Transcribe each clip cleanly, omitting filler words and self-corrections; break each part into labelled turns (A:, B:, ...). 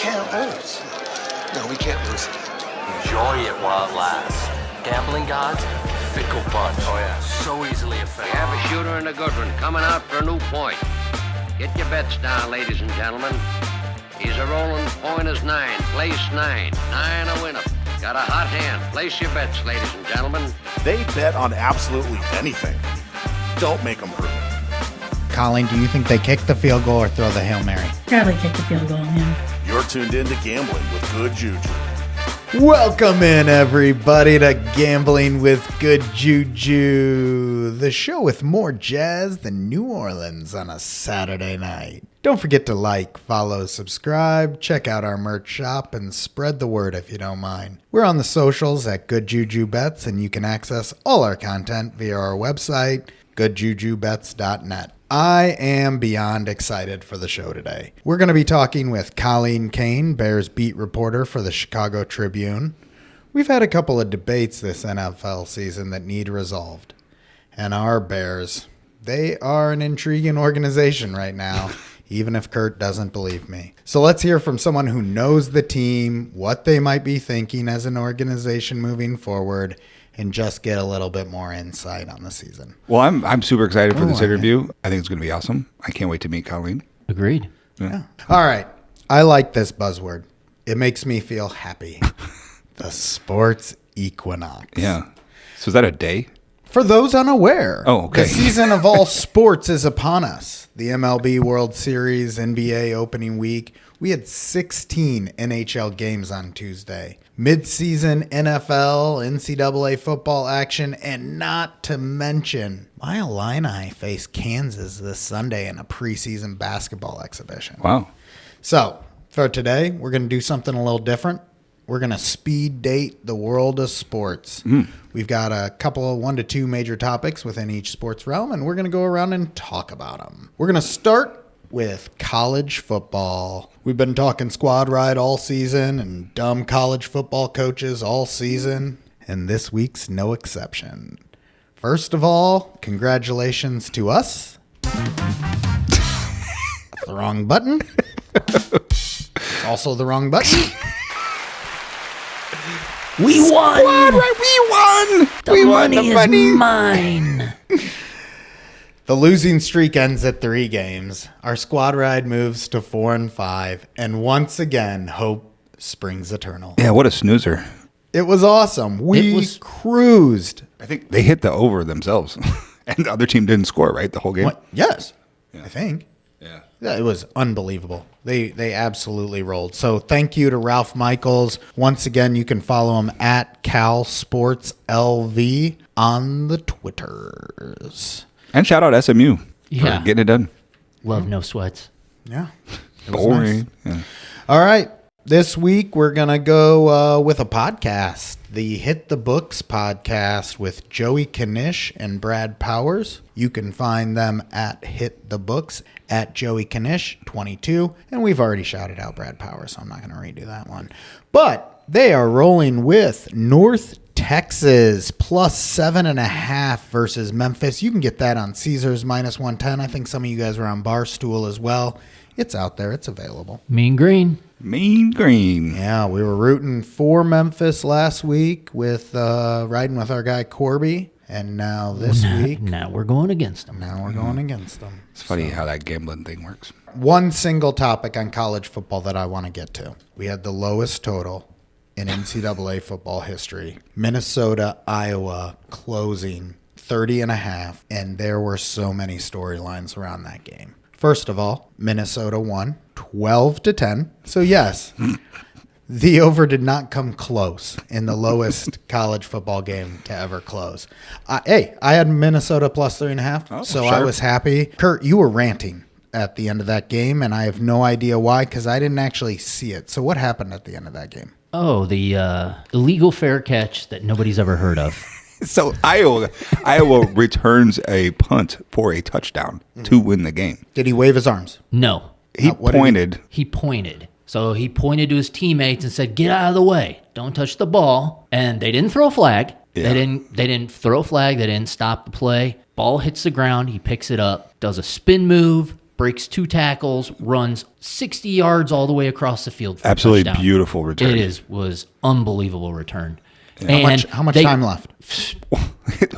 A: can't lose. No, we can't lose.
B: Enjoy it while it lasts. Gambling gods, fickle bunch. Oh, yeah. So easily
C: We
B: affected.
C: have a shooter and a good one coming out for a new point. Get your bets down, ladies and gentlemen. He's a rolling point is 9, place 9. 9 a winner. Got a hot hand. Place your bets, ladies and gentlemen.
D: They bet on absolutely anything. Don't make them prove it.
E: Colleen, do you think they kick the field goal or throw the Hail Mary?
F: Probably kick the field goal, yeah.
D: You're tuned in to Gambling with Good JuJu.
E: Welcome in, everybody, to Gambling with Good JuJu, the show with more jazz than New Orleans on a Saturday night. Don't forget to like, follow, subscribe, check out our merch shop, and spread the word if you don't mind. We're on the socials at Good JuJu Bets, and you can access all our content via our website, goodjujubets.net. I am beyond excited for the show today. We're going to be talking with Colleen Kane, Bears beat reporter for the Chicago Tribune. We've had a couple of debates this NFL season that need resolved. And our Bears, they are an intriguing organization right now, even if Kurt doesn't believe me. So let's hear from someone who knows the team, what they might be thinking as an organization moving forward, and just get a little bit more insight on the season.
G: Well, I'm super excited for this interview. I think it's going to be awesome. I can't wait to meet Colleen.
H: Agreed.
E: Yeah. All right. I like this buzzword. It makes me feel happy. The sports equinox.
G: Yeah. So is that a day?
E: For those unaware,
G: Oh, okay.
E: the season of all sports is upon us. The MLB World Series, NBA opening week. We had 16 NHL games on Tuesday. Mid-season NFL, NCAA football action, and not to mention, my Illini face Kansas this Sunday in a preseason basketball exhibition.
G: Wow.
E: So, for today, we're going to do something a little different. We're going to speed date the world of sports. We've got a couple of 1 to 2 major topics within each sports realm, and we're going to go around and talk about them. We're going to start with college football. We've been talking squad ride all season and dumb college football coaches all season, and this week's no exception. First of all, congratulations to us. The wrong button. It's also the wrong button.
H: We won!
G: Squad ride, we won!
H: The money is mine!
E: The losing streak ends at 3 games. Our squad ride moves to 4 and 5. And once again, hope springs eternal.
G: Yeah, what a snoozer.
E: It was awesome. We cruised.
G: I think they hit the over themselves. And the other team didn't score, right? The whole game?
E: What? Yes,
G: Yeah.
E: I think.
G: Yeah.
E: Yeah, it was unbelievable. They absolutely rolled. So thank you to Ralph Michaels. Once again, you can follow him at CalSportsLV on the Twitters.
G: And shout out SMU
H: Yeah.
G: for getting it done.
H: Love no sweats.
E: Yeah. It was
G: Boring.
E: nice.
G: Yeah.
E: All right. This week, we're going to go with a podcast, the Hit the Books podcast with Joey Knish and Brad Powers. You can find them at Hit the Books at Joey Knish 22. And we've already shouted out Brad Powers, so I'm not going to redo that one. But they are rolling with North Texas plus 7.5 versus Memphis. You can get that on Caesars minus 110. I think some of you guys were on Barstool as well. It's out there. It's available.
H: Mean green.
G: Mean green.
E: Yeah, we were rooting for Memphis last week with riding with our guy Corby. And now this week,
H: Now we're going against them.
E: now we're going against them.
G: It's funny how that gambling thing works.
E: One single topic on college football that I want to get to. We had the lowest total in NCAA football history. Minnesota, Iowa closing 30.5, and there were so many storylines around that game. First of all, Minnesota won 12-10. So yes, the over did not come close in the lowest college football game to ever close. I had Minnesota plus 3.5, so I
G: sharp.
E: was happy. Kurt, you were ranting at the end of that game, and I have no idea why because I didn't actually see it. So what happened at the end of that game?
H: Oh, the illegal fair catch that nobody's ever heard of.
G: So Iowa returns a punt for a touchdown to win the game.
E: Did he wave his arms?
H: No.
G: He
E: what did he-
G: pointed.
H: He pointed. So he pointed to his teammates and said, "Get out of the way. Don't touch the ball." And they didn't throw a flag.
G: Yeah.
H: They didn't throw a flag. They didn't stop the play. Ball hits the ground. He picks it up, does a spin move, breaks 2 tackles, runs 60 yards all the way across the field for a
G: Absolutely
H: touchdown.
G: beautiful return.
H: Was unbelievable return.
E: How much time left?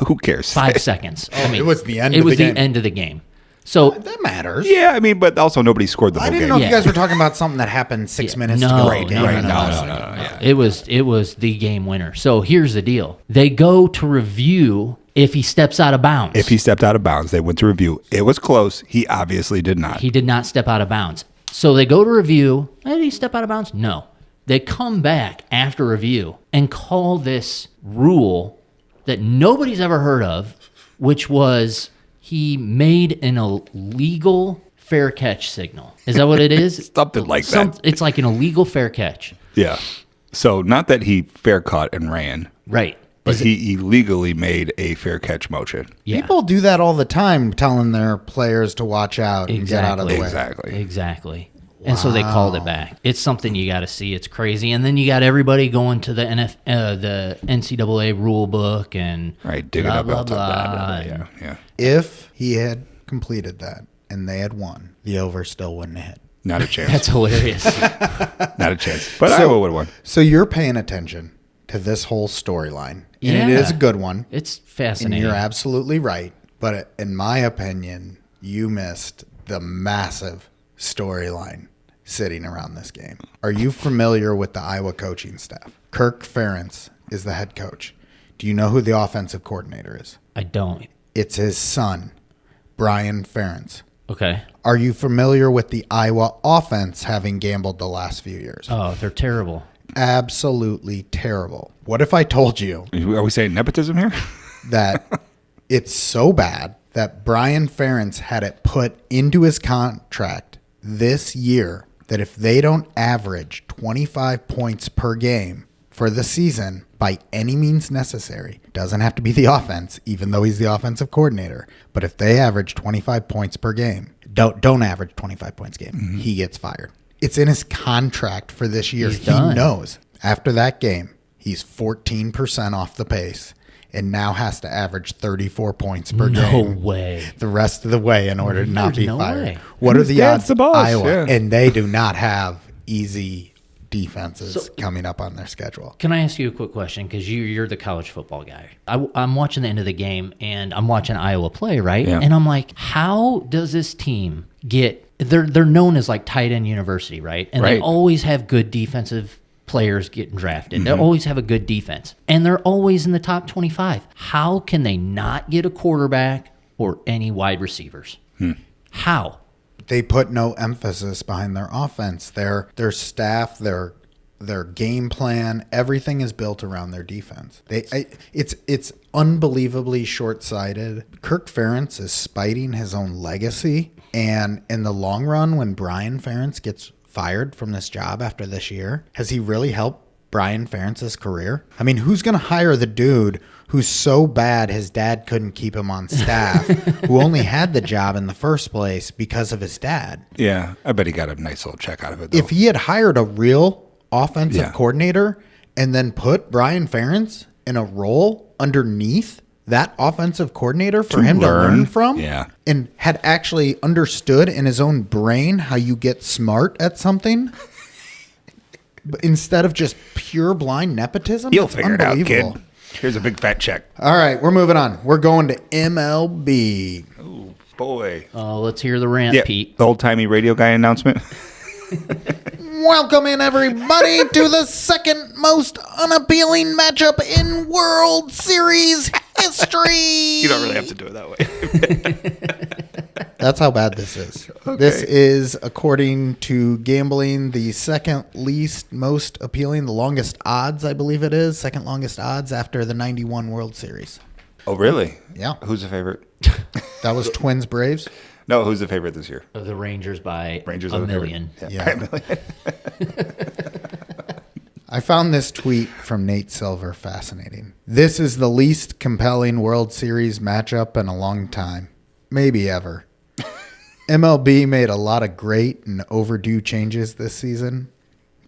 G: Who cares?
H: 5 seconds.
E: It was the end
H: It
E: of
H: was
E: the
H: the
E: game.
H: end of the game. So
E: That matters.
G: Yeah, I mean, but also nobody scored the whole
E: I didn't
G: game.
E: know if you guys were talking about something that happened 6 minutes to
H: no,
E: go.
H: no, no,
G: right.
H: no,
G: No,
H: no.
G: yeah.
H: It was the game winner. So here's the deal. They go to review if he steps out of bounds.
G: If he stepped out of bounds, they went to review. It was close. He obviously did not.
H: He did not step out of bounds. So they go to review. Did he step out of bounds? No. They come back after review and call this rule that nobody's ever heard of, which was he made an illegal fair catch signal. Is that what it is?
G: Something like that.
H: It's like an illegal fair catch.
G: Yeah. So not that he fair caught and ran,
H: Right.
G: but he illegally made a fair catch motion.
H: Yeah.
E: People do that all the time, telling their players to watch out and get out of the way.
G: Exactly.
H: And so they called it back. It's something you got to see. It's crazy. And then you got everybody going to the the NCAA rule book and
G: Right. Dig it up.
H: blah,
G: Blah,
H: blah,
G: blah,
H: blah.
G: yeah. Yeah.
E: If he had completed that and they had won, the over still wouldn't have hit.
G: Not a chance.
H: That's hilarious.
G: Not a chance. But Iowa would have won.
E: So you're paying attention to this whole storyline. And it
H: Yeah.
E: is a good one.
H: It's
E: And
H: fascinating.
E: you're absolutely right. But in my opinion, you missed the massive storyline sitting around this game. Are you familiar with the Iowa coaching staff? Kirk Ferentz is the head coach. Do you know who the offensive coordinator is?
H: I don't.
E: It's his son, Brian Ferentz.
H: Okay.
E: Are you familiar with the Iowa offense having gambled the last few years?
H: Oh, they're terrible.
E: Absolutely terrible. What if I told you
G: Are we saying nepotism here?
E: that it's so bad that Brian Ferentz had it put into his contract this year that if they don't average 25 points per game for the season by any means necessary, doesn't have to be the offense, even though he's the offensive coordinator, but if they average 25 points per game, don't average 25 points a game, he gets fired. It's in his contract for this year.
H: He's
E: He
H: done.
E: knows after that game, he's 14% off the pace and now has to average 34 points per
H: No
E: game
H: way.
E: the rest of the way in order to not
H: There's
E: be
H: no
E: fired.
H: way.
E: What are
G: His
E: the
G: dad's
E: odds?
G: the boss,
E: Iowa,
G: yeah.
E: and they do not have easy defenses coming up on their schedule.
H: Can I ask you a quick question? Because you're the college football guy. I'm watching the end of the game, and I'm watching Iowa play, right?
G: Yeah.
H: And I'm like, how does this team get? They're known as like tight end university, right? And they
G: Right.
H: always have good defensive players getting drafted. They always have a good defense, and they're always in the top 25. How can they not get a quarterback or any wide receivers? How?
E: They put no emphasis behind their offense. Their staff, their game plan, everything is built around their defense. It's unbelievably short-sighted. Kirk Ferentz is spiting his own legacy, and in the long run, when Brian Ferentz gets fired from this job after this year, has he really helped Brian Ferentz's career? I mean, who's going to hire the dude who's so bad his dad couldn't keep him on staff, who only had the job in the first place because of his dad?
G: Yeah. I bet he got a nice little check out of it, though.
E: If he had hired a real offensive
G: Yeah.
E: coordinator and then put Brian Ferentz in a role underneath that offensive coordinator for
G: To
E: him to
G: learn.
E: learn from,
G: Yeah.
E: and had actually understood in his own brain how you get smart at something, but instead of just pure blind nepotism,
G: You'll
E: it's
G: figure it out, kid.
E: unbelievable.
G: Here's a big fat check.
E: All right, we're moving on. We're going to MLB.
G: Oh, boy.
H: Let's hear the rant,
G: Yeah,
H: Pete.
G: the old-timey radio guy announcement.
E: Welcome in, everybody, to the second most unappealing matchup in World Series history.
G: You don't really have to do it that way.
E: That's how bad this is. This is, according to gambling, the second least most appealing, the longest odds, I believe it is. Second longest odds after the 91 World Series.
G: Oh, really?
E: Yeah.
G: Who's the favorite?
E: That was Twins Braves.
G: No, who's the favorite this year?
H: The Rangers by
G: Rangers
H: a
G: are the favorite.
H: million.
E: Yeah. I found this tweet from Nate Silver fascinating. This is the least compelling World Series matchup in a long time. Maybe ever. MLB made a lot of great and overdue changes this season,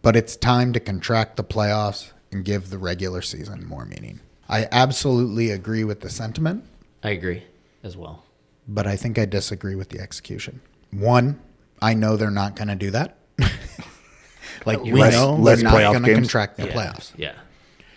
E: but it's time to contract the playoffs and give the regular season more meaning. I absolutely agree with the sentiment,
H: I agree as well.
E: but I think I disagree with the execution. One, I know they're not going to do that. Like, we
G: Less-
E: know
G: less
E: they're not
G: playoff
E: going to
G: games?
E: contract the
H: Yeah.
E: playoffs.
H: Yeah.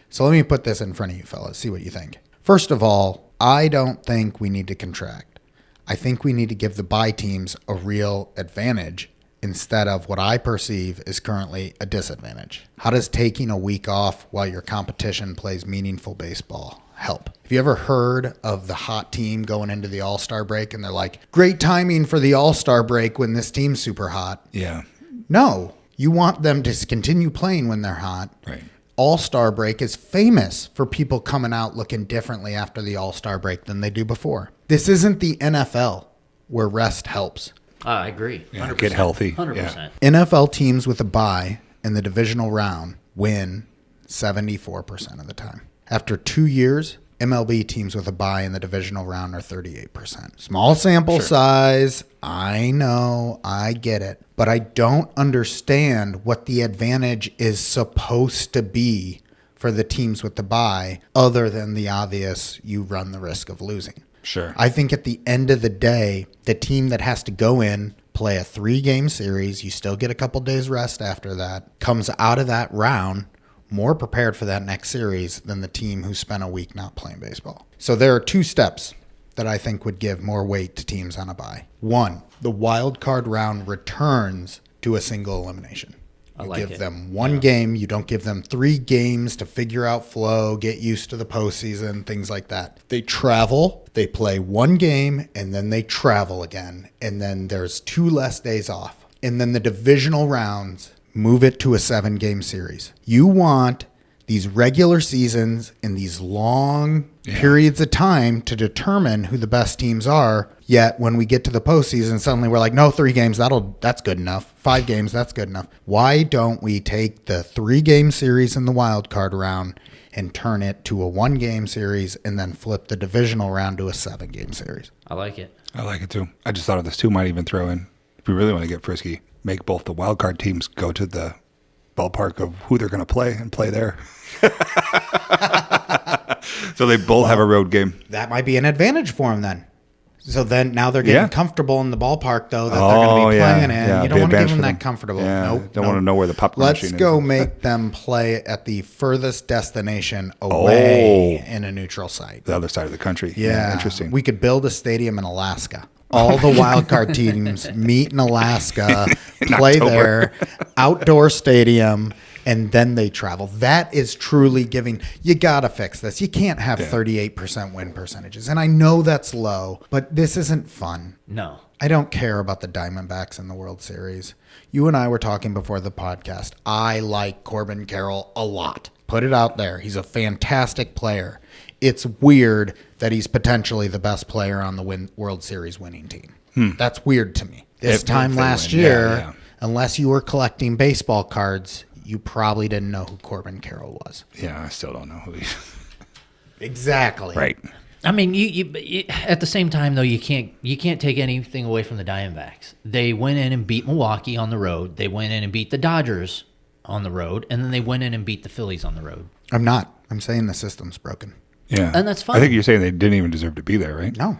E: So let me put this in front of you fellas. See what you think. First of all, I don't think we need to contract. I think we need to give the bye teams a real advantage instead of what I perceive is currently a disadvantage. How does taking a week off while your competition plays meaningful baseball help? Have you ever heard of the hot team going into the All-Star break and they're like, great timing for the All-Star break when this team's super hot?
G: Yeah.
E: No, you want them to continue playing when they're hot.
G: Right.
E: All-Star break is famous for people coming out looking differently after the All-Star break than they do before. This isn't the NFL where rest helps.
H: I agree.
G: Yeah, get healthy.
H: 100%.
G: Yeah.
E: NFL teams with a bye in the divisional round win 74% of the time. After 2 years, MLB teams with a bye in the divisional round are 38%. Small sample size. I know. I get it. But I don't understand what the advantage is supposed to be for the teams with the bye other than the obvious you run the risk of losing.
G: Sure.
E: I think at the end of the day, the team that has to go in, play a 3-game series, you still get a couple days rest after that, comes out of that round more prepared for that next series than the team who spent a week not playing baseball. So there are 2 steps that I think would give more weight to teams on a bye. 1, the wild card round returns to a single elimination. You
H: like
E: give
H: it.
E: them 1 game. You don't give them 3 games to figure out flow, get used to the postseason, things like that. They travel, they play 1 game, and then they travel again. And then there's 2 less days off. And then the divisional rounds move it to a 7-game series. You want these regular seasons and these long periods of time to determine who the best teams are. Yet when we get to the postseason, suddenly we're like, no, 3 games, that's good enough. 5 games, that's good enough. Why don't we take the 3-game series in the wild card round and turn it to a 1-game series and then flip the divisional round to a 7-game series?
H: I like it.
G: I like it too. I just thought of this too. Might even throw in, if we really want to get frisky, make both the wild card teams go to the ballpark of who they're going to play and play there. So they both have a road game.
E: That might be an advantage for them then. So then now they're getting comfortable in the ballpark, though, that they're going to be playing in.
G: Yeah,
E: you
G: be
E: don't want to give
G: advantage
E: them
G: for
E: that
G: them.
E: comfortable.
G: Yeah,
E: Nope.
G: don't want to know where the popcorn
E: Let's
G: machine is.
E: go make them play at the furthest destination away in a neutral site.
G: The other side of the country.
E: Yeah.
G: Interesting.
E: We could build a stadium in Alaska. All the wild card teams meet in Alaska, play there, outdoor stadium, and then they travel. That is truly giving. You got to fix this. You can't have 38% win percentages. And I know that's low, but this isn't fun.
H: No.
E: I don't care about the Diamondbacks in the World Series. You and I were talking before the podcast. I like Corbin Carroll a lot. Put it out there. He's a fantastic player. It's weird that he's potentially the best player on the World Series winning team. That's weird to me. This time last year, unless you were collecting baseball cards, you probably didn't know who Corbin Carroll was.
G: Yeah, I still don't know who he is.
E: Exactly.
G: Right.
H: I mean, you at the same time though, you can't take anything away from the Diamondbacks. They went in and beat Milwaukee on the road. They went in and beat the Dodgers on the road, and then they went in and beat the Phillies on the road.
E: I'm not. I'm saying the system's broken.
G: Yeah.
H: And that's fine.
G: I think you're saying they didn't even deserve to be there, right?
E: No.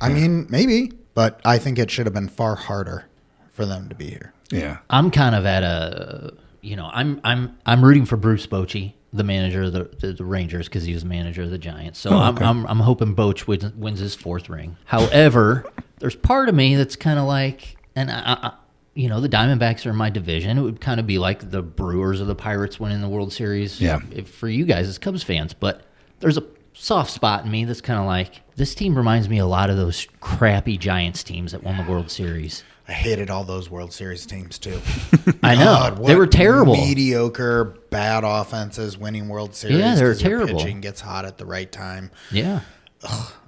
E: I mean, maybe, but I think it should have been far harder for them to be here.
G: Yeah.
H: I'm kind of at a, I'm rooting for Bruce Bochy, the manager of the Rangers, because he was manager of the Giants. So I'm hoping Boch wins his 4th ring. However, there's part of me that's kind of like, and the Diamondbacks are in my division. It would kind of be like the Brewers or the Pirates winning the World Series.
G: Yeah.
H: For you guys as Cubs fans, but there's a soft spot in me that's kind of like, this team reminds me a lot of those crappy Giants teams that won the World Series.
E: I hated all those World Series teams too.
H: I know.
E: God,
H: They were terrible.
E: Mediocre, bad offenses winning World Series.
H: Yeah, they were
E: 'cause their
H: terrible.
E: Pitching gets hot at the right time.
H: Yeah.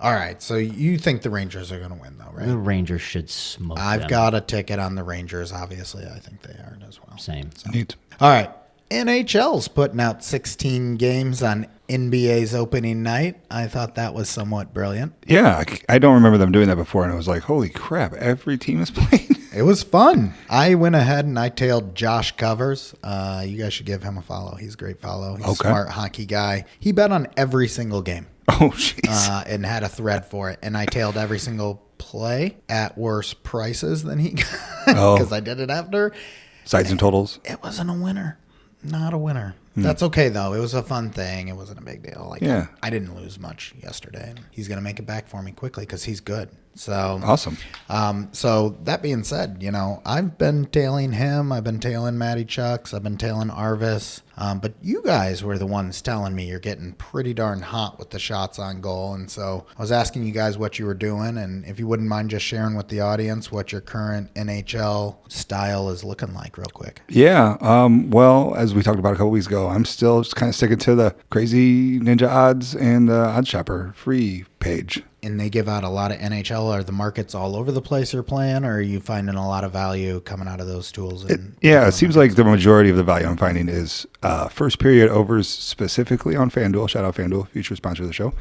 E: All right, so you think the Rangers are going to win, though, right?
H: The Rangers should smoke
E: I've
H: them.
E: got a ticket on the Rangers. Obviously, I think they are as well.
H: Same.
G: Neat.
E: All right, NHL's putting out 16 games on NBA's opening night. I thought that was somewhat brilliant.
G: Yeah. I don't remember them doing that before, and I was like, holy crap, every team is playing.
E: It was fun. I went ahead and I tailed Josh Covers. You guys should give him a follow. He's a great follow. He's a smart hockey guy. He bet on every single game.
G: Oh, jeez.
E: And had a thread for it. And I tailed every single play at worse prices than he got
G: Oh.
E: because I did it after.
G: Sides and totals.
E: It wasn't a winner. Not a winner. That's okay, though. It was a fun thing. It wasn't a big deal. Like,
G: Yeah.
E: I didn't lose much yesterday. He's going to make it back for me quickly because he's good. So
G: Awesome.
E: So that being said, I've been tailing him. I've been tailing Matty Chucks. I've been tailing Arvis. But you guys were the ones telling me you're getting pretty darn hot with the shots on goal. And so I was asking you guys what you were doing. And if you wouldn't mind just sharing with the audience what your current NHL style is looking like real quick.
G: Yeah. Well, as we talked about a couple weeks ago, I'm still just kind of sticking to the crazy ninja odds and the Odd Shopper free page.
E: And they give out a lot of NHL. Are the markets all over the place you're playing, or are you finding a lot of value coming out of those tools?
G: It seems like the majority of the value I'm finding is first period overs specifically on FanDuel. Shout out FanDuel, future sponsor of the show.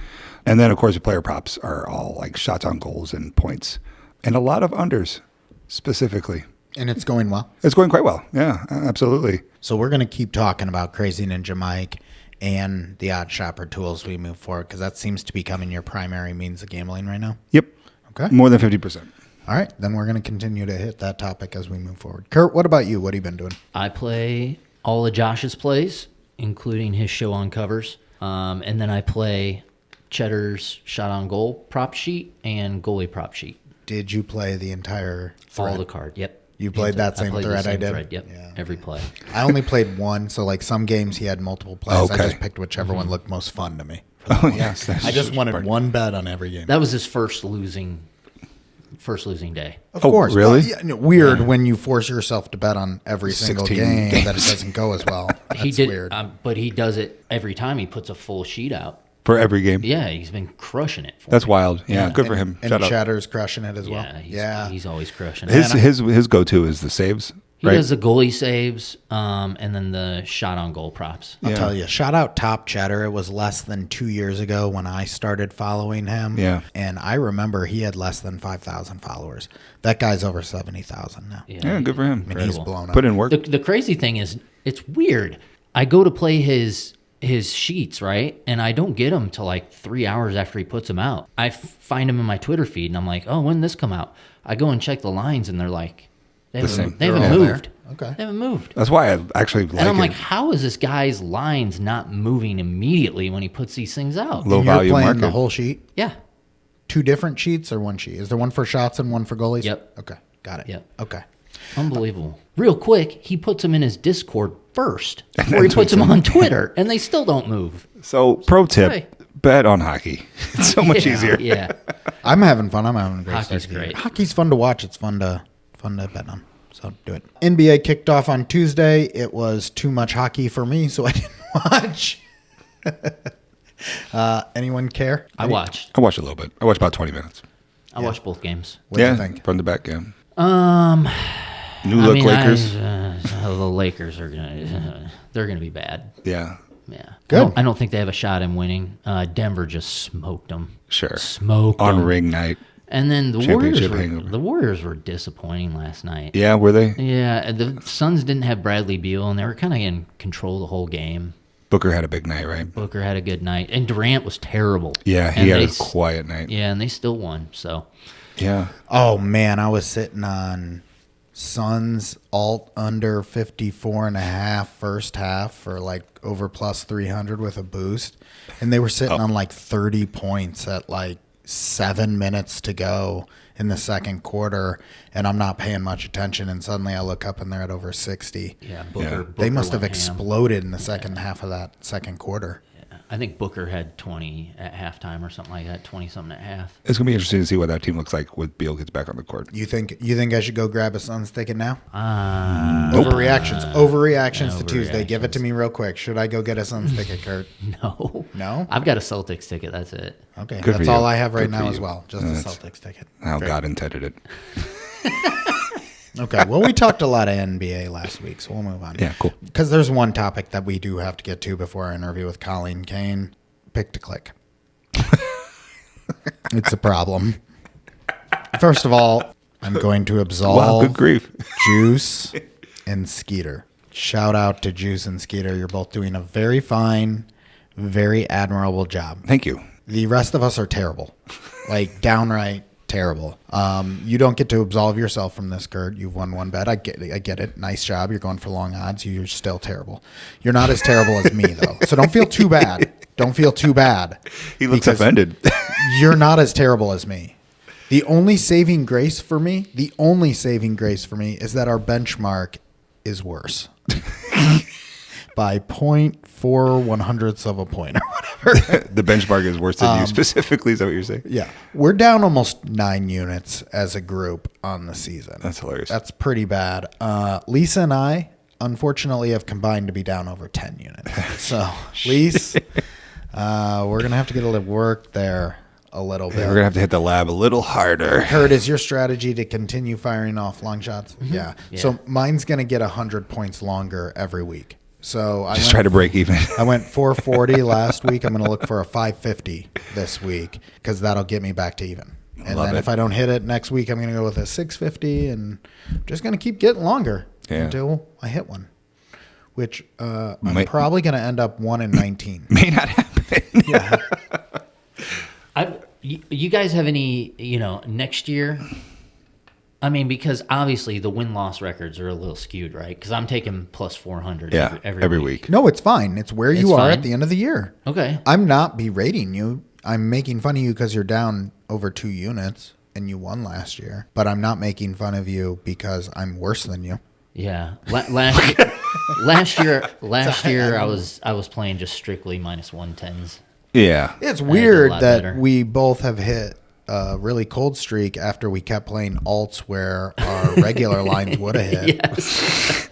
G: And then, of course, the player props are all like shots on goals and points. And a lot of unders specifically.
E: And it's going well.
G: It's going quite well. Yeah, absolutely.
E: So we're going to keep talking about Crazy Ninja Mike and the Odd Shopper tools we move forward, because that seems to be becoming your primary means of gambling right now.
G: Yep.
E: Okay.
G: More than 50%.
E: All right. Then we're going to continue to hit that topic as we move forward. Kurt, what about you? What have you been doing?
H: I play all of Josh's plays, including his show on covers. And then I play Cheddar's shot on goal prop sheet and goalie prop sheet.
E: Did you play the entire thread?
H: All the card. Yep.
E: You played that same
H: played the
E: thread
H: same
E: I did?
H: Thread, yep.
E: Yeah.
H: Every play.
E: I only played one, so like some games he had multiple plays. I
G: Okay.
E: just picked whichever one looked most fun to me.
G: Oh, yes.
E: I just wanted one bet on every game.
H: That was his first losing day.
E: Of course.
G: really?
E: But, weird when you force yourself to bet on every single
G: 16
E: game
G: games.
E: that it doesn't go as well. That's
H: He did,
E: weird.
H: but he does it every time he puts a full sheet out.
G: For every game.
H: Yeah, he's been crushing it. For
G: That's
H: me.
G: wild. Yeah, good for him.
E: And
G: Shout out.
E: Chatter's crushing it as well.
H: Yeah, he's always crushing it.
G: His go-to is the saves,
H: He
G: right?
H: does the goalie saves, and then the shot on goal props.
E: I'll tell you, shout out Top Cheddar. It was less than 2 years ago when I started following him.
G: Yeah.
E: And I remember he had less than 5,000 followers. That guy's over 70,000 now.
G: Yeah, good for him.
E: I mean, he's
H: Incredible.
E: blown up.
G: Put in work.
H: The crazy thing is, it's weird. I go to play his sheets, right? And I don't get them till like 3 hours after he puts them out. I find him in my Twitter feed, and I'm like, oh, when did this come out? I go and check the lines, and they're like, they haven't
E: They're all
H: moved.
E: there. Okay.
H: They haven't moved.
G: That's why I actually like
H: And I'm
G: it.
H: like, how is this guy's lines not moving immediately when he puts these things out?
G: Low
E: And you're
G: value
E: playing
G: market.
E: the whole sheet?
H: Yeah.
E: 2 different sheets or one sheet? Is there one for shots and one for goalies?
H: Yep.
E: Okay. Got it.
H: Yep.
E: Okay.
H: Unbelievable. Real quick, he puts them in his Discord first
G: And
H: before he
G: then
H: puts them
G: tweets
H: on Twitter, and they still don't move.
G: So, pro tip,
H: Hey.
G: bet on hockey. It's so much
H: Yeah,
G: easier.
H: Yeah.
E: I'm having fun. I'm having a great
H: Hockey's
E: start to the year.
H: great.
E: Hockey's fun to watch. It's fun to bet on. So do it. NBA kicked off on Tuesday. It was too much hockey for me, so I didn't watch. Anyone care?
H: I watched.
G: I watched a little bit. I watched about 20 minutes.
H: I watched both games.
E: What do you think?
G: From the back end.
H: I
G: New look
H: mean,
G: Lakers.
H: the Lakers are they're gonna be bad.
G: Yeah,
H: Yeah.
E: Good.
H: I don't think they have a shot in winning. Denver just smoked them.
G: sure.
H: Smoked
G: On
H: them.
G: ring night.
H: And then
G: Championship hangover.
H: the Warriors were disappointing last night.
G: Yeah, were they?
H: Yeah, the Suns didn't have Bradley Beal, and they were kind of in control the whole game.
G: Booker had a big night, right?
H: Booker had a good night, and Durant was terrible.
G: Yeah,
H: And
G: he had
H: they
G: a quiet night.
H: Yeah, and they still won. So
G: Yeah.
E: Oh, man. I was sitting on Suns alt under 54.5 first half for like over plus 300 with a boost. And they were sitting on like 30 points at like 7 minutes to go in the second quarter. And I'm not paying much attention. And suddenly I look up and they're at over 60.
H: yeah, Booker.
G: Yeah.
H: Booker
E: They must have
H: went ham.
E: exploded in the second half of that second quarter.
H: I think Booker had 20 at halftime or something like that, 20-something at half.
G: It's going to be interesting to see what that team looks like when Beal gets back on the court.
E: You think I should go grab a Suns ticket now?
H: Nope.
E: Overreactions to Tuesday.
H: Overreactions.
E: Give it to me real quick. Should I go get a Suns ticket, Kurt?
H: No.
E: No?
H: I've got a Celtics ticket. That's it.
E: Okay,
G: Good for
E: that's
G: you.
E: all I have right
G: Good for
E: now
G: you.
E: as well. Just a
G: That's
E: Celtics ticket.
G: How
E: Great.
G: God intended it.
E: Okay, well, we talked a lot of NBA last week, so we'll move on.
G: Yeah, cool.
E: Because there's one topic that we do have to get to before our interview with Colleen Kane. Pick to click. It's a problem. First of all, I'm going to absolve
G: Wow, good grief.
E: Juice and Skeeter. Shout out to Juice and Skeeter. You're both doing a very fine, very admirable job.
G: Thank you.
E: The rest of us are terrible. Like, downright terrible. You don't get to absolve yourself from this, Kurt. You've won one bet. I get it. Nice job. You're going for long odds. You're still terrible. You're not as terrible as me, though. So don't feel too bad. Don't feel too bad.
G: He looks offended.
E: You're not as terrible as me. The only saving grace for me is that our benchmark is worse. By 0.4 of a point or whatever.
G: The benchmark is worse than you specifically. Is that what you're saying?
E: Yeah. We're down almost 9 units as a group on the season.
G: That's hilarious.
E: That's pretty bad. Lisa and I, unfortunately, have combined to be down over 10 units. So, Lisa, we're going to have to get a little work there a little bit.
G: We're going to have to hit the lab a little harder.
E: Kurt, is your strategy to continue firing off long shots? Mm-hmm. Yeah. So mine's going to get 100 points longer every week. So I
G: try to break even.
E: I went 440 last week. I'm going to look for a 550 this week because that'll get me back to even. And then if I don't hit it next week, I'm going to go with a 650 and I'm just going to keep getting longer until I hit one, which I'm probably going to end up 1 in 19.
G: May not happen.
E: Yeah.
H: You guys have any, next year? I mean, because obviously the win-loss records are a little skewed, right? Because I'm taking plus 400 every week.
E: No, it's fine. It's where you are at the end of the year.
H: Okay.
E: I'm not berating you. I'm making fun of you because you're down over 2 units and you won last year. But I'm not making fun of you because I'm worse than you.
H: Yeah. Last year I was playing just strictly minus 110s.
G: Yeah.
E: It's weird that we both have hit a really cold streak after we kept playing alts where our regular lines would have hit.
H: Yes.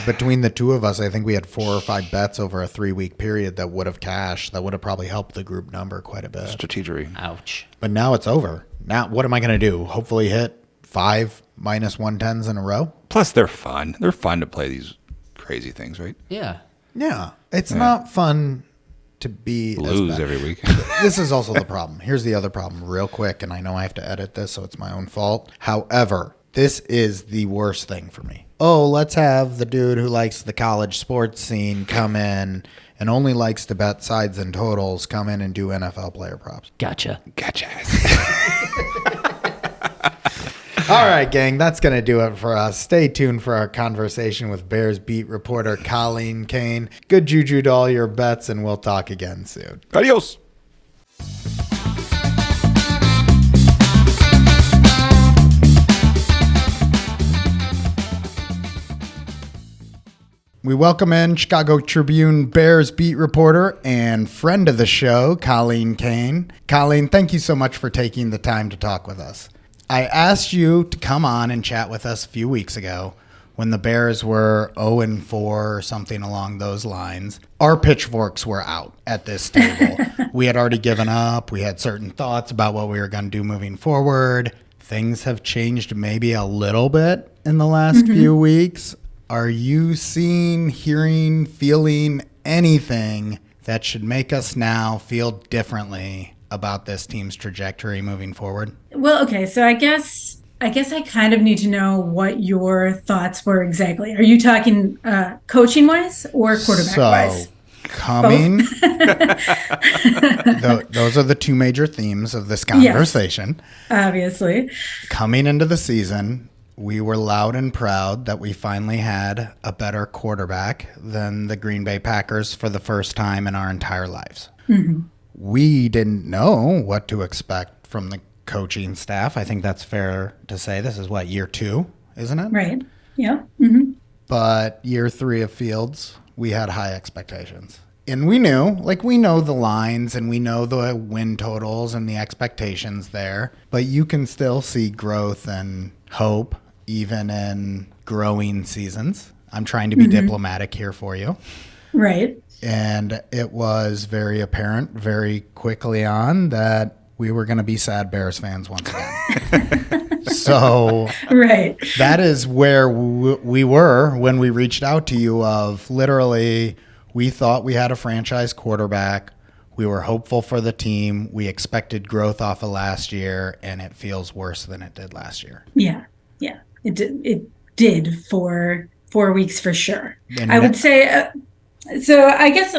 E: Between the two of us, I think we had 4 or 5 bets over a 3-week period that would have cashed. That would have probably helped the group number quite a bit.
G: Strategery.
H: Ouch.
E: But now it's over. Now what am I going to do? Hopefully hit 5 minus 110s in a row?
G: Plus they're fun. They're fun to play these crazy things, right?
H: Yeah.
E: Yeah. It's not fun to be
G: lose every week.
E: This is also the problem. Here's the other problem real quick, and I know I have to edit this, so it's my own fault. However, this is the worst thing for me. Oh, let's have the dude who likes the college sports scene come in and only likes to bet sides and totals come in and do NFL player props.
H: Gotcha.
E: All right, gang, that's going to do it for us. Stay tuned for our conversation with Bears beat reporter Colleen Kane. Good juju to all your bets, and we'll talk again soon.
G: Adios.
E: We welcome in Chicago Tribune Bears beat reporter and friend of the show, Colleen Kane. Colleen, thank you so much for taking the time to talk with us. I asked you to come on and chat with us a few weeks ago when the Bears were 0-4 or something along those lines. Our pitchforks were out at this table. We had already given up. We had certain thoughts about what we were going to do moving forward. Things have changed maybe a little bit in the last few weeks. Are you seeing, hearing, feeling anything that should make us now feel differently about this team's trajectory moving forward?
F: Well, okay, so I guess I kind of need to know what your thoughts were exactly. Are you talking coaching wise or quarterback wise?
E: Coming, those are the two major themes of this conversation.
F: Yes, obviously.
E: Coming into the season, we were loud and proud that we finally had a better quarterback than the Green Bay Packers for the first time in our entire lives. Mm-hmm. We didn't know what to expect from the coaching staff. I think that's fair to say. This is year 2, isn't it?
F: Right. Yeah. Mm-hmm.
E: But year 3 of Fields, we had high expectations. And we know the lines and we know the win totals and the expectations there. But you can still see growth and hope even in growing seasons. I'm trying to be diplomatic here for you.
F: Right.
E: And it was very apparent very quickly on that we were going to be sad Bears fans once again. So
F: right.
E: That is where we were when we reached out to you of literally we thought we had a franchise quarterback. We were hopeful for the team. We expected growth off of last year, and it feels worse than it did last year.
F: Yeah. Yeah. It did for 4 weeks for sure. I would say So I guess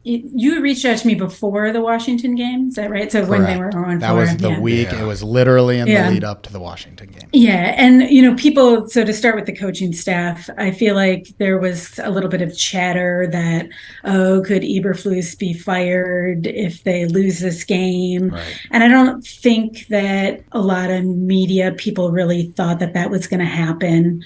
F: you reached out to me before the Washington game. Is that right? So when they were on,
E: that was the week. It was literally in the lead up to the Washington game.
F: Yeah, and people. So to start with the coaching staff, I feel like there was a little bit of chatter that could Eberflus be fired if they lose this game?
E: Right.
F: And I don't think that a lot of media people really thought that was going to happen,